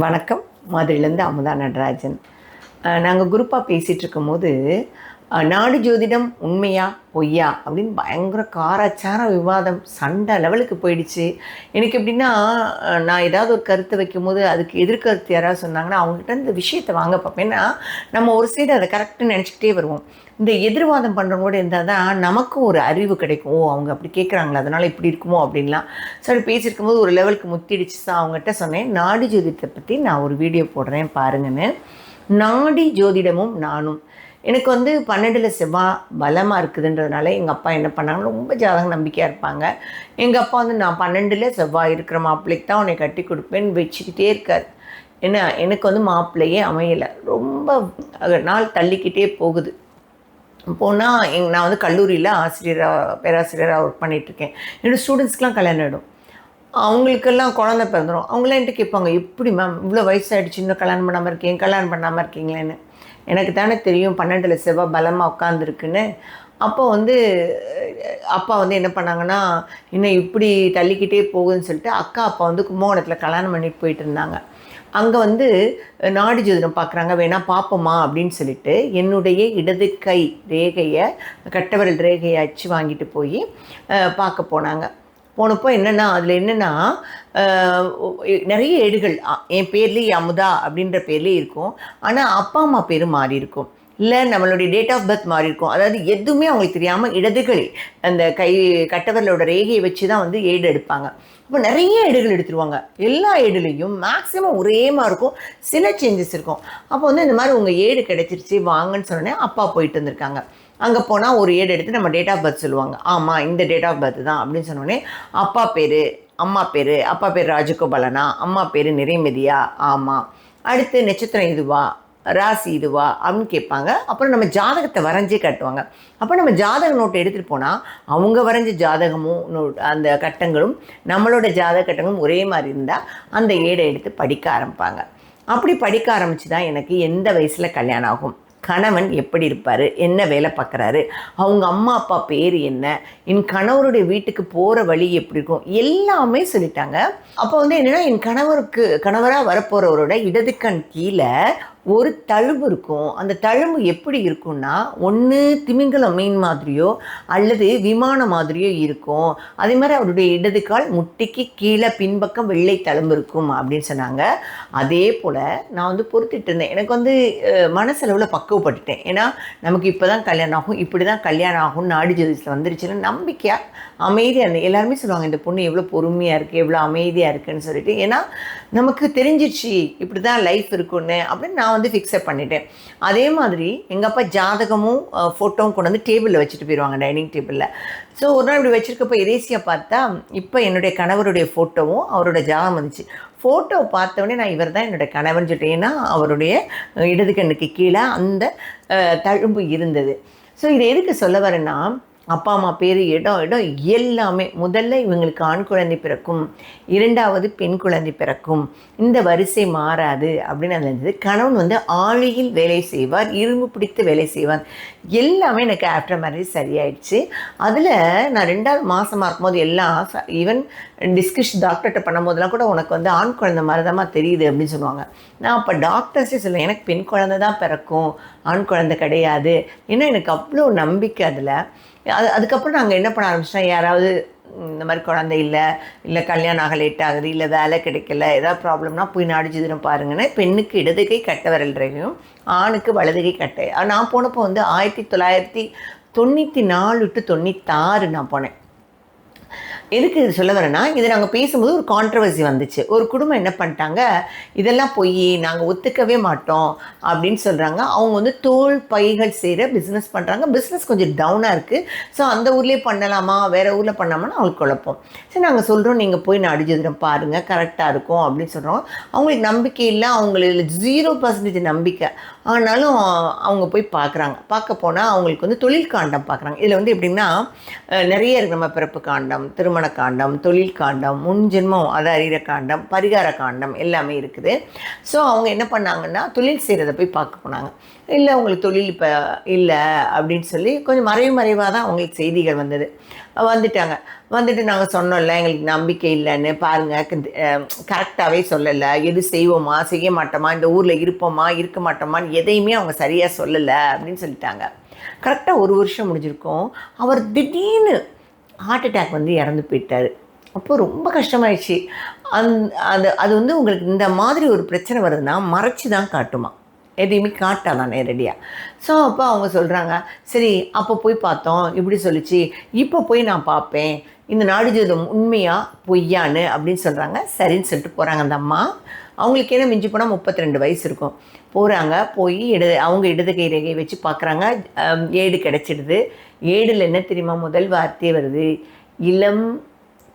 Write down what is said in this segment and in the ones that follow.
வணக்கம். மதுரையிலேருந்து அமுதா நடராஜன். நாங்கள் குரூப்பாக பேசிகிட்டு இருக்கும்போது நாடு ஜோதிடம் உண்மையா பொய்யா அப்படின்னு பயங்கர காராச்சார விவாதம் சண்டை லெவலுக்கு போயிடுச்சு. எனக்கு எப்படின்னா, நான் ஏதாவது ஒரு கருத்தை வைக்கும்போது அதுக்கு எதிர்கருத்து யாராவது சொன்னாங்கன்னா அவங்ககிட்ட இந்த விஷயத்தை வாங்க பார்ப்பேன். ஏன்னா நம்ம ஒரு சைடு அதை கரெக்டுன்னு நினச்சிக்கிட்டே வருவோம். இந்த எதிர்வாதம் பண்ணுறவங்களோட இருந்தால் தான் நமக்கும் ஒரு அறிவு கிடைக்கும். ஓ, அவங்க அப்படி கேட்குறாங்களா, அதனால் இப்படி இருக்குமோ அப்படின்லாம். சரி, பேசியிருக்கும்போது ஒரு லெவலுக்கு முத்திடுச்சு தான். அவங்ககிட்ட சொன்னேன், நாடி ஜோதிடத்தை பற்றி நான் ஒரு வீடியோ போடுறேன் பாருங்கன்னு. நாடி ஜோதிடமும் நானும் எனக்கு 12 செவ்வாய் பலமாக இருக்குதுன்றதுனால எங்கள் அப்பா என்ன பண்ணாங்க, ரொம்ப ஜாதக நம்பிக்கையாக இருப்பாங்க. எங்கள் அப்பா நான் 12 செவ்வாய் இருக்கிற மாப்பிள்ளைக்கு தான் உன்னை கட்டி கொடுப்பேன்னு வச்சுக்கிட்டே இருக்கார். ஏன்னா எனக்கு மாப்பிள்ளையே அமையலை. ரொம்ப நாள் தள்ளிக்கிட்டே போகுது. போனால் நான் கல்லூரியில் பேராசிரியராக ஒர்க் பண்ணிகிட்ருக்கேன். என்னோடய ஸ்டூடெண்ட்ஸ்க்கெலாம் கல்யாணம் ஆகிடும். அவங்களுக்கெல்லாம் குழந்தை பிறந்துடும். அவங்களாம் என்கிட்ட கேட்பாங்க, எப்படி மேம் இவ்வளோ வயசாகிடுச்சு இன்னும் கல்யாணம் பண்ணாமல் இருக்கீங்க, கல்யாணம் பண்ணாமல் இருக்கீங்களேன்னு. எனக்கு தானே தெரியும் 12 செவ்வாய் பலமாக உட்காந்துருக்குன்னு. அப்போ அப்பா என்ன பண்ணாங்கன்னா, இன்னும் இப்படி தள்ளிக்கிட்டே போகுதுன்னு சொல்லிட்டு அக்கா அப்பா கும்பகோணத்தில் கல்யாணம் பண்ணிட்டு போயிட்டு இருந்தாங்க. அங்கே நாடி ஜோதிடம் பார்க்குறாங்க, வேணால் பார்ப்போமா அப்படின்னு சொல்லிட்டு என்னுடைய இடது கை ரேகையை, கட்டவிரல் ரேகையை அச்சு வாங்கிட்டு போய் பார்க்க போனாங்க. போனப்போ அதில் என்னென்னா நிறைய ஏடுகள் என் பேர்லேயே அமுதா அப்படின்ற பேர்லேயே இருக்கும். ஆனால் அப்பா அம்மா பேர் மாறி இருக்கும், இல்லை நம்மளுடைய டேட் ஆஃப் பர்த் மாறி இருக்கும். அதாவது எதுவுமே அவங்களுக்கு தெரியாமல் இடதுகள் அந்த கட்டவர்களோட ரேகையை வச்சு தான் ஏடு எடுப்பாங்க. இப்போ நிறைய ஏடுகள் எடுத்துருவாங்க. எல்லா ஏடுலேயும் மேக்ஸிமம் ஒரே மாதிரி இருக்கும், சில சேஞ்சஸ் இருக்கும். அப்போ இந்த மாதிரி உங்கள் ஏடு கிடைச்சிருச்சு வாங்கன்னு சொன்னோன்னே அப்பா போயிட்டு வந்திருக்காங்க. அங்கே போனால் ஒரு ஏடு எடுத்து நம்ம டேட் ஆஃப் பர்த் சொல்லுவாங்க. ஆமாம், இந்த டேட் ஆஃப் பர்த் தான் அப்படின்னு சொன்னோடனே அப்பா பேர், அம்மா பேர், அப்பா பேர் ராஜகோபாலனா, அம்மா பேர் நிறைமதியா, ஆமாம், அடுத்து நட்சத்திரம் இதுவா, ராசி இதுவா அப்படின்னு கேட்பாங்க. அப்புறம் நம்ம ஜாதகத்தை வரைஞ்சே காட்டுவாங்க. அப்போ நம்ம ஜாதக நோட்டை எடுத்துகிட்டு போனால் அவங்க வரைஞ்ச ஜாதகமும் அந்த கட்டங்களும் நம்மளோட ஜாதக கட்டங்களும் ஒரே மாதிரி இருந்தால் அந்த ஏடை எடுத்து படிக்க ஆரம்பிப்பாங்க. அப்படி படிக்க ஆரம்பித்து தான் எனக்கு எந்த வயசில் கல்யாணம் ஆகும், கணவன் எப்படி இருப்பார், என்ன வேலை பார்க்குறாரு, அவங்க அம்மா அப்பா பேர் என்ன, என் கணவருடைய வீட்டுக்கு போகிற வழி எப்படி இருக்கும், எல்லாமே சொல்லிட்டாங்க. அப்போ என்னென்னா, என் கணவராக வரப்போகிறவரோட இடது கண் கீழே ஒரு தழும்பு இருக்கும். அந்த தழும்பு எப்படி இருக்கும்னா, ஒன்று திமிங்கலம் மீன் மாதிரியோ அல்லது விமானம் மாதிரியோ இருக்கும். அதே மாதிரி அவருடைய இடது கால் முட்டிக்கு கீழே பின்பக்கம் வெள்ளை தழும்பு இருக்கும் அப்படின்னு சொன்னாங்க. அதே போல் நான் பொறுத்துட்டு இருந்தேன். எனக்கு மனசளவில் பக்குவப்பட்டுட்டேன். ஏன்னா நமக்கு இப்போ தான் கல்யாணம் ஆகும், இப்படி தான் கல்யாணம் ஆகும்னு நாடி ஜோதிடத்தில் வந்துருச்சுன்னு நம்பிக்கையாக அமைதியாக இருந்தேன். எல்லாருமே சொல்லுவாங்க, இந்த பொண்ணு எவ்வளோ பொறுமையாக இருக்குது, எவ்வளோ அமைதியாக இருக்குதுன்னு சொல்லிட்டு. ஏன்னா நமக்கு தெரிஞ்சிடுச்சு இப்படி தான் லைஃப் இருக்குன்னு அப்படின்னு நான் ஃபிக்ஸப் பண்ணிட்டேன். அதே மாதிரி எங்கள் அப்பா ஜாதகமும் ஃபோட்டோவும் கொண்டு டேபிளில் வச்சுட்டு போயிடுவாங்க, டைனிங் டேபிளில். ஸோ ஒரு நாள் இப்படி வச்சுருக்கப்போ எதேசியாக பார்த்தா இப்போ என்னுடைய கணவருடைய ஃபோட்டோவும் அவரோட ஜாதகம் வந்துச்சு. ஃபோட்டோவை பார்த்தோடனே நான் இவர் தான் என்னுடைய கணவன் சொல்லிட்டேன். ஏன்னா அவருடைய இடது கண்ணுக்கு கீழே அந்த தழும்பு இருந்தது. ஸோ இதை எதுக்கு சொல்ல வரேன்னா, அப்பா அம்மா பேர், இடம் எல்லாமே. முதல்ல இவங்களுக்கு ஆண் குழந்தை பிறக்கும், இரண்டாவது பெண் குழந்தை பிறக்கும், இந்த வரிசை மாறாது அப்படின்னு இருந்தது. கணவன் ஆழியில் வேலை செய்வார், இரும்பு பிடித்து வேலை செய்வார். எல்லாமே எனக்கு ஆஃப்டர் மேரேஜ் சரியாயிடுச்சு. அதில் நான் 2வது மாதமாக இருக்கும்போது எல்லாம் ஈவன் டாக்டர்கிட்ட பண்ணும்போதெல்லாம் கூட உனக்கு ஆண் குழந்தை மாதிரி தான் தெரியுது அப்படின்னு சொல்லுவாங்க. நான் அப்போ டாக்டர்ஸே சொல்லுவேன், எனக்கு பெண் குழந்தை தான் பிறக்கும், ஆண் குழந்தை கிடையாது. ஏன்னா எனக்கு அவ்வளோ நம்பிக்கை அதில். அதுக்கப்புறம் நாங்கள் என்ன பண்ண ஆரம்பிச்சோன்னா, யாராவது இந்த மாதிரி குழந்தை இல்லை கல்யாணம் ஆக லேட் ஆகுது, இல்லை வேலை கிடைக்கல, ஏதாவது ப்ராப்ளம்னா போய் நாடி ஜோதிடம் பாருங்கன்னு. பெண்ணுக்கு இடதுகை கட்டை விரல் ரேகையும் ஆணுக்கு வலதுகை கட்டை. நான் போனப்போ 1994 to 96 நான் போனேன். எதுக்கு இது சொல்ல வரேன்னா, இது நாங்கள் பேசும்போது ஒரு கான்ட்ரவர்சி வந்துச்சு. ஒரு குடும்பம் என்ன பண்ணிட்டாங்க, இதெல்லாம் போய் நாங்கள் ஒத்துக்கவே மாட்டோம் அப்படின்னு சொல்கிறாங்க. அவங்க தோல் பைகள் செய்கிற பிஸ்னஸ் பண்ணுறாங்க. பிஸ்னஸ் கொஞ்சம் டவுனாக இருக்குது. ஸோ அந்த ஊர்லேயே பண்ணலாமா, வேறு ஊரில் பண்ணலாமான்னு அவங்களுக்கு குழப்பம். சரி, நாங்கள் சொல்கிறோம், நீங்கள் போய் நாடி ஜோதிடம் பாருங்கள், கரெக்டாக இருக்கும் அப்படின்னு சொல்கிறோம். அவங்களுக்கு நம்பிக்கை இல்லை, அவங்களுக்கு 0% நம்பிக்கை. ஆனாலும் அவங்க போய் பார்க்குறாங்க. பார்க்க போனால் அவங்களுக்கு தொழில் காண்டம் பார்க்குறாங்க. இதில் எப்படின்னா நிறைய இருக்குது. நம்ம பிறப்பு காண்டம், திருமண திருமண காண்டம், தொழில் காண்டம், முன்ஜென்மம் அதை அறிகிற காண்டம், பரிகார காண்டம் எல்லாமே இருக்குது. ஸோ அவங்க என்ன பண்ணாங்கன்னா தொழில் செய்கிறத போய் பார்க்க போனாங்க. இல்லை உங்களுக்கு தொழில் இப்போ இல்லை அப்படின்னு சொல்லி கொஞ்சம் மறைவாக தான் அவங்களுக்கு செய்திகள் வந்தது. வந்துட்டாங்க. வந்துட்டு நாங்கள் சொன்னோம்ல எங்களுக்கு நம்பிக்கை இல்லைன்னு, பாருங்கள் கரெக்டாகவே சொல்லலை, எது செய்வோமா செய்ய மாட்டோமா, இந்த ஊரில் இருப்போமா இருக்க மாட்டோமான்னு எதையுமே அவங்க சரியாக சொல்லலை அப்படின்னு சொல்லிட்டாங்க. கரெக்டாக 1 வருஷம் முடிஞ்சிருக்கும். அவர் திடீர்னு ஹார்ட் அட்டாக் வந்து இறந்து போயிட்டார். அப்போ ரொம்ப கஷ்டமாயிடுச்சு. அது வந்து உங்களுக்கு இந்த மாதிரி ஒரு பிரச்சனை வருதுன்னா மறைச்சி தான் காட்டுமா, எதையுமே காட்டாதான் நேரடியாக. ஸோ அப்போ அவங்க சொல்கிறாங்க, சரி அப்போ போய் பார்த்தோம், இப்படி சொல்லிச்சு, இப்போ போய் நான் பார்ப்பேன் இந்த நாடி ஜோதிடம் உண்மையா பொய்யான்னு அப்படின்னு சொல்கிறாங்க. சரின்னு சொல்லிட்டு போகிறாங்க அந்த அம்மா. அவங்களுக்கு என்ன மிஞ்சி போனால் 32 வயசு இருக்கும். போகிறாங்க, போய் அவங்க இடது கை ரேகை வச்சு பார்க்குறாங்க. ஏடு கிடச்சிடுது. ஏடில் என்ன தெரியுமா முதல் வார்த்தையே வருது, இளம்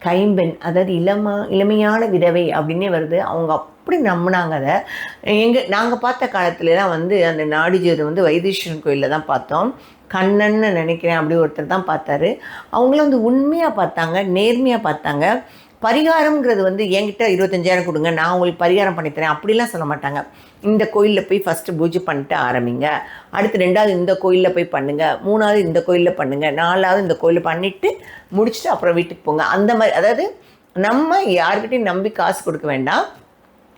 கைம்பெண், அதாவது இளமையான விதவை அப்படின்னே வருது. அவங்க அப்படி நம்பினாங்க அதை. நாங்கள் பார்த்த காலத்துலலாம் வந்து அந்த நாடி ஜோதிடம் வந்து வைத்தீஸ்வரன் கோயிலில் தான் பார்த்தோம். கண்ணன்னு நினைக்கிறேன், அப்படி ஒருத்தர் தான் பார்த்தாரு. அவங்களும் வந்து உண்மையாக பார்த்தாங்க, நேர்மையாக பார்த்தாங்க. பரிகாரம்ங்கிறது வந்து என்கிட்ட 25,000 கொடுங்க நான் உங்களுக்கு பரிகாரம் பண்ணித்தரேன் அப்படிலாம் சொல்ல மாட்டாங்க. இந்த கோயிலில் போய் ஃபஸ்ட்டு பூஜை பண்ணிட்டு ஆரம்பிங்க, அடுத்து 2வது இந்த கோயிலில் போய் பண்ணுங்கள், 3வது இந்த கோயிலில் பண்ணுங்கள், 4வது இந்த கோயிலில் பண்ணிவிட்டு முடிச்சுட்டு அப்புறம் வீட்டுக்கு போங்க. அந்த மாதிரி, அதாவது நம்ம யாருக்கிட்டையும் நம்பி காசு கொடுக்க வேண்டாம்.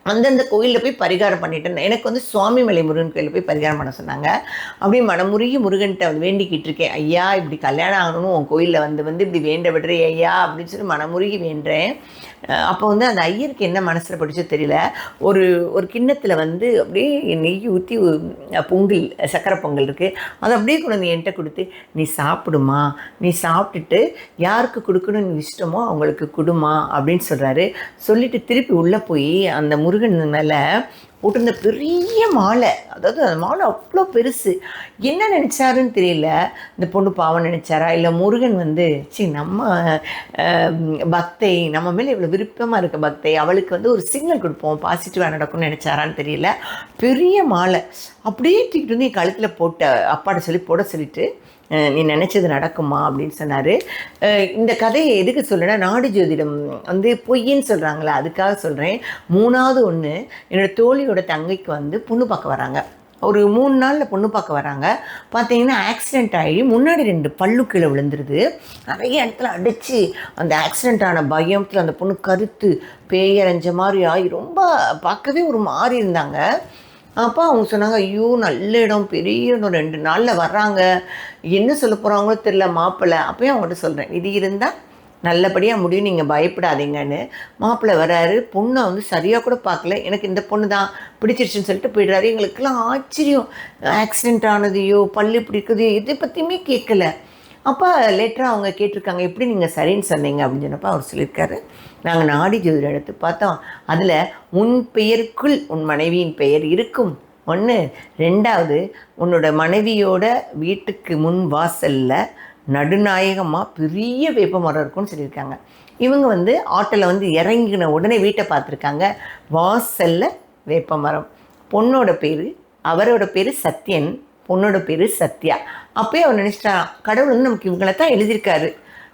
அந்தந்த கோயிலில் போய் பரிகாரம் பண்ணிட்டேன். எனக்கு வந்து சுவாமிமலை முருகன் கோயிலில் போய் பரிகாரம் பண்ண சொன்னாங்க. அப்படியே மனமுருகி முருகன்கிட்ட வந்து வேண்டிக்கிட்டு இருக்கேன், ஐயா இப்படி கல்யாணம் ஆகணும் உன் கோயிலில் வந்து இப்படி வேண்ட விடுறே ஐயா அப்படின்னு சொல்லி மனமுருகி வேண்டேன். அப்போ வந்து அந்த ஐயருக்கு என்ன மனசில் படிச்சோ தெரியல, ஒரு கிண்ணத்தில் வந்து அப்படியே நெய் ஊற்றி பொங்கல், சக்கரை பொங்கல் இருக்குது, அதை அப்படியே கொண்டு வந்து என்கிட்ட கொடுத்து, நீ சாப்பிடுமா, நீ சாப்பிட்டுட்டு யாருக்கு கொடுக்கணும்னு இஷ்டமோ அவங்களுக்கு கொடுமா அப்படின்னு சொல்கிறாரு. சொல்லிவிட்டு திருப்பி உள்ளே போய் அந்த முருகன் மேலே போட்டிருந்த பெரிய மாலை, அதாவது அந்த மாலை அவ்வளோ பெருசு. என்ன நினச்சாருன்னு தெரியல, இந்த பொண்ணு பாவம் நினச்சாரா, இல்லை முருகன் வந்து நம்ம பக்தை, நம்ம மேலே இவ்வளோ விருப்பமாக இருக்க பக்தை, அவளுக்கு வந்து ஒரு சிக்னல் கொடுப்போம் பாசிட்டிவாக நடக்கும்னு நினச்சாரான்னு தெரியல. பெரிய மாலை அப்படியே தூக்கிட்டு வந்து என் கழுத்தில் போட்ட அப்பாட்ட சொல்லி போட சொல்லிட்டு, நீ நினச்சது நடக்குமா அப்படின்னு சொன்னார். இந்த கதையை எதுக்கு சொல்கிறேன்னா, நாடி ஜோதிடம் வந்து பொய்ன்னு சொல்கிறாங்களே அதுக்காக சொல்கிறேன். 3வது ஒன்று, என்னோடய தோழியோட தங்கைக்கு வந்து பொண்ணு பார்க்க வராங்க. ஒரு 3 நாளில் பொண்ணு பார்க்க வராங்க. பார்த்தீங்கன்னா ஆக்சிடெண்ட் ஆகி முன்னாடி 2 பல்லு கீழே விழுந்துருது. நிறைய இடத்துல அடித்து அந்த ஆக்சிடெண்ட் ஆன பயத்தில் அந்த பொண்ணு கருத்து பேயரைஞ்ச மாதிரி ஆகி ரொம்ப பார்க்கவே ஒரு மாதிரி இருந்தாங்க. அப்போ அவங்க சொன்னாங்க, ஐயோ நல்ல இடம், பெரிய இடம், 2 நாளில் வர்றாங்க, என்ன சொல்ல போகிறாங்களோ தெரியல மாப்பிள்ளை. அப்போயும் அவங்கள்ட்ட சொல்கிறேன், இது இருந்தால் நல்லபடியாக முடியும், நீங்கள் பயப்படாதீங்கன்னு. மாப்பிள்ளை வராரு, பொண்ணை வந்து சரியாக கூட பார்க்கல, எனக்கு இந்த பொண்ணு தான் பிடிச்சிருச்சுன்னு சொல்லிட்டு போய்டுறாரு. எங்களுக்கெல்லாம் ஆச்சரியம், ஆக்சிடெண்ட் ஆனதையோ பல்லு பிடிக்குதையோ இதை பற்றியுமே கேட்கல. அப்போ லேட்டராக அவங்க கேட்டிருக்காங்க, எப்படி நீங்கள் சரின்னு சொன்னீங்க அப்படின்னு சொன்னப்போ அவர் சொல்லியிருக்காரு, நாங்கள் நாடி ஜோதிடம் எடுத்து பார்த்தோம், அதில் உன் பெயருக்குள் உன் மனைவியின் பெயர் இருக்கும் 1, 2வது உன்னோட மனைவியோட வீட்டுக்கு முன் வாசலில் நடுநாயகமாக பெரிய வேப்ப மரம் இருக்கும்னு சொல்லியிருக்காங்க. இவங்க வந்து ஆட்டோவில் வந்து இறங்கின உடனே வீட்டை பார்த்துருக்காங்க, வாசலில் வேப்ப மரம். பொண்ணோட பேர், அவரோட பேர் சத்யன், பொண்ணோட பேர் சத்யா. அப்போயே அவர் நினச்சிட்டான், கடவுள் வந்து நமக்கு இவங்களை தான் எழுதியிருக்காரு,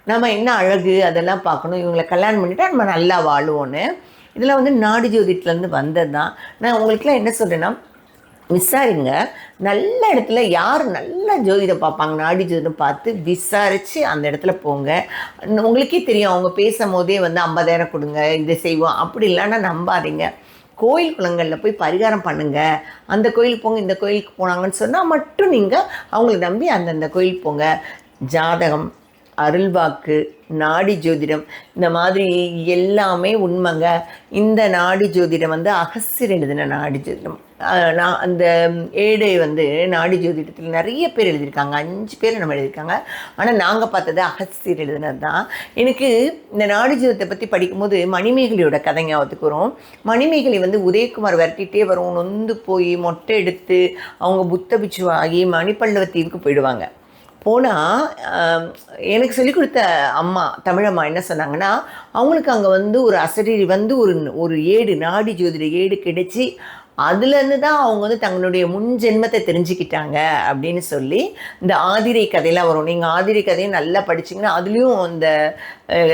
நம்ம என்ன அழகு அதெல்லாம் பார்க்கணும், இவங்களை கல்யாணம் பண்ணிவிட்டா நம்ம நல்லா வாழுவோன்னு. இதெல்லாம் வந்து நாடி ஜோதிடத்துலேருந்து வந்தது தான். நான் உங்களுக்குலாம் என்ன சொல்கிறேன்னா, விசாரிங்க, நல்ல இடத்துல யார் நல்ல ஜோதிடம் பார்ப்பாங்க, நாடி ஜோதிடம் பார்த்து விசாரித்து அந்த இடத்துல போங்க. உங்களுக்கே தெரியும், அவங்க பேசும் போதே வந்து 50,000 கொடுங்க, இதை செய்வோம் அப்படி இல்லைன்னா நம்பாதீங்க. கோயில் குளங்களில் போய் பரிகாரம் பண்ணுங்கள், அந்த கோயிலுக்கு போங்க, இந்த கோயிலுக்கு போனாங்கன்னு சொன்னால் மட்டும் நீங்கள் அவங்கள நம்பி அந்தந்த கோயிலுக்கு போங்க. ஜாதகம், அருள்வாக்கு, நாடி ஜோதிடம் இந்த மாதிரி எல்லாமே உண்மைங்க. இந்த நாடி ஜோதிடம் வந்து அகஸ்தியர் எழுதின நாடி ஜோதிடம். நான் அந்த ஏடை வந்து நாடி ஜோதிடத்தில் நிறைய பேர் எழுதியிருக்காங்க, 5 பேர் நம்ம எழுதியிருக்காங்க. ஆனால் நாங்கள் பார்த்தது அகஸ்தியர் எழுதினது தான். எனக்கு இந்த நாடி ஜோதிடத்தை பற்றி படிக்கும்போது மணிமேகலையோட கதை ஞாபகத்துக்கு வரும். மணிமேகலை வந்து உதயகுமார் விரட்டிகிட்டே வரும், நொந்து போய் மொட்டை எடுத்து அவங்க புத்த பிச்சுவாகி மணிப்பல்லவ தீவுக்கு போயிடுவாங்க. போனால் எனக்கு சொல்லிக் கொடுத்த அம்மா தமிழம்மா என்ன சொன்னாங்கன்னா, அவங்களுக்கு அங்கே வந்து ஒரு அசரீரி வந்து ஒரு ஏடு, நாடி ஜோதிட ஏடு கிடைச்சி அதுலேருந்து தான் அவங்க வந்து தங்களுடைய முன் ஜென்மத்தை தெரிஞ்சுக்கிட்டாங்க அப்படின்னு சொல்லி, இந்த ஆதிரை கதையெல்லாம் வரும். நீங்கள் ஆதிரை கதையை நல்லா படிச்சிங்கன்னா அதுலேயும்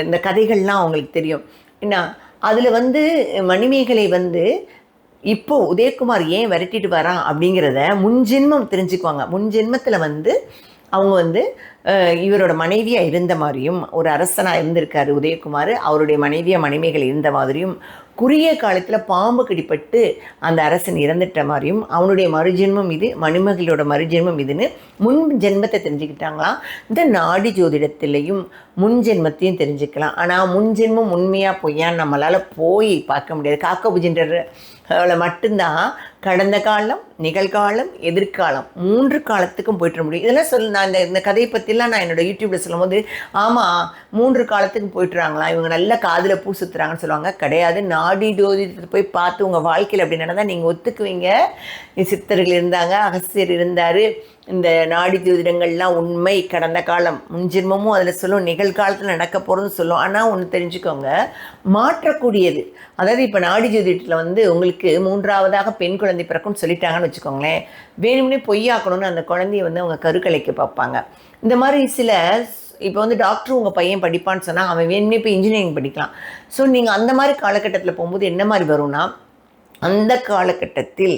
இந்த கதைகள்லாம் அவங்களுக்கு தெரியும். என்ன அதில் வந்து மணிமேகலை வந்து இப்போ உதயகுமார் ஏன் விரட்டிட்டு வரான் அப்படிங்கிறத முன்ஜென்மம் தெரிஞ்சுக்குவாங்க. முன்ஜென்மத்தில் வந்து அவங்க வந்து இவரோட மனைவியாக இருந்த மாதிரியும், ஒரு அரசனாக இருந்திருக்காரு உதயகுமார், அவருடைய மனைவியாக மணிமேகலை இருந்த மாதிரியும், குறுகிய காலத்தில் பாம்பு கடிப்பட்டு அந்த அரசன் இறந்துட்ட மாதிரியும், அவனுடைய மறுஜென்மம் இது, மணிமகளோட மறுஜென்மம் இதுன்னு முன் ஜென்மத்தை தெரிஞ்சுக்கிட்டாங்களாம். இந்த நாடி ஜோதிடத்திலையும் முன் ஜென்மத்தையும் தெரிஞ்சுக்கலாம். ஆனால் முன் ஜென்மம் உண்மையாக பொய்யான்னு நம்மளால் போய் பார்க்க முடியாது. காக்கபுஜின்ற அவளை மட்டும்தான் கடந்த காலம், நிகழ்காலம், எதிர்காலம் 3 காலத்துக்கும் போய்ட்டு முடியும். இதெல்லாம் நான் இந்த கதையை பற்றிலாம் நான் என்னோடய யூடியூப்பில் சொல்லும்போது, ஆமாம் 3 காலத்துக்கு போய்ட்டுறாங்களாம், இவங்க நல்ல காதில் பூ சுற்றுறாங்கன்னு சொல்லுவாங்க. கிடையாது, நாடி ஜோதிடத்தை போய் பார்த்து உங்கள் வாழ்க்கையில் அப்படி நடந்தால் நீங்கள் ஒத்துக்குவீங்க. சித்தர்கள் இருந்தாங்க, அகஸ்தியர் இருந்தார், இந்த நாடி ஜோதிடங்கள்லாம் உண்மை, கடந்த காலம் முன்ஜென்மமும் அதில் சொல்லும், நிகழ்காலத்தில் நடக்க போகிறதுன்னு சொல்லும். ஆனால் ஒன்று தெரிஞ்சுக்கோங்க, மாற்றக்கூடியது. அதாவது இப்போ நாடி ஜோதிடத்தில் வந்து உங்களுக்கு 3ஆவதாக பெண் குழந்தை பிறக்கும்னு சொல்லிட்டாங்கன்னு வச்சுக்கோங்களேன், வேணும்னே பொய்யாக்கணும்னு அந்த குழந்தைய வந்து அவங்க கருக்கலைக்க பார்ப்பாங்க. இந்த மாதிரி சில இப்போ வந்து டாக்டர் உங்கள் பையன் படிப்பான்னு சொன்னால் அவன் வேணும்னே இப்போ இன்ஜினியரிங் படிக்கலாம். ஸோ நீங்கள் அந்த மாதிரி காலகட்டத்தில் போகும்போது என்ன மாதிரி வரும்னா, அந்த காலகட்டத்தில்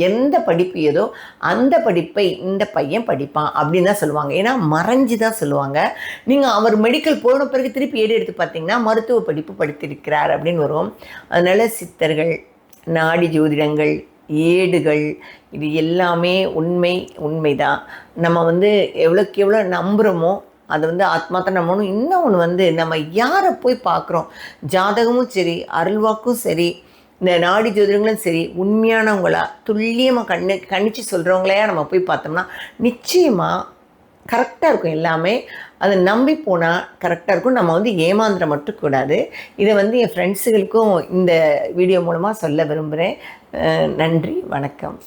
எந்த படிப்பு ஏதோ அந்த படிப்பை இந்த பையன் படிப்பான் அப்படின்னு தான் சொல்லுவாங்க. ஏன்னா மறைஞ்சு தான் சொல்லுவாங்க. நீங்கள் அவர் மெடிக்கல் போன பிறகு திருப்பி எடுத்து பார்த்தீங்கன்னா மருத்துவ படிப்பு படித்திருக்கிறார் அப்படின்னு வரும். அதனால் சித்தர்கள், நாடி ஜோதிடங்கள், ஏடுகள், இது எல்லாமே உண்மைதான். நம்ம வந்து எவ்வளோக்கு எவ்வளோ நம்புகிறோமோ அதை வந்து ஆத்மாத்தான் நம்பணும். இன்னும் ஒன்று வந்து நம்ம யாரை போய் பார்க்குறோம், ஜாதகமும் சரி, அருள்வாக்கும் சரி, இந்த நாடி ஜோதிடங்களும் சரி, உண்மையானவங்களா துல்லியமாக கணிச்சு சொல்கிறவங்களையா நம்ம போய் பார்த்தோம்னா நிச்சயமாக கரெக்டாக இருக்கும் எல்லாமே. அதை நம்பி போனால் கரெக்டாக இருக்கும். நம்ம வந்து ஏமாந்துட மட்டும் கூடாது. இதை வந்து என் ஃப்ரெண்ட்ஸுகளுக்கும் இந்த வீடியோ மூலமாக சொல்ல விரும்புகிறேன். நன்றி, வணக்கம்.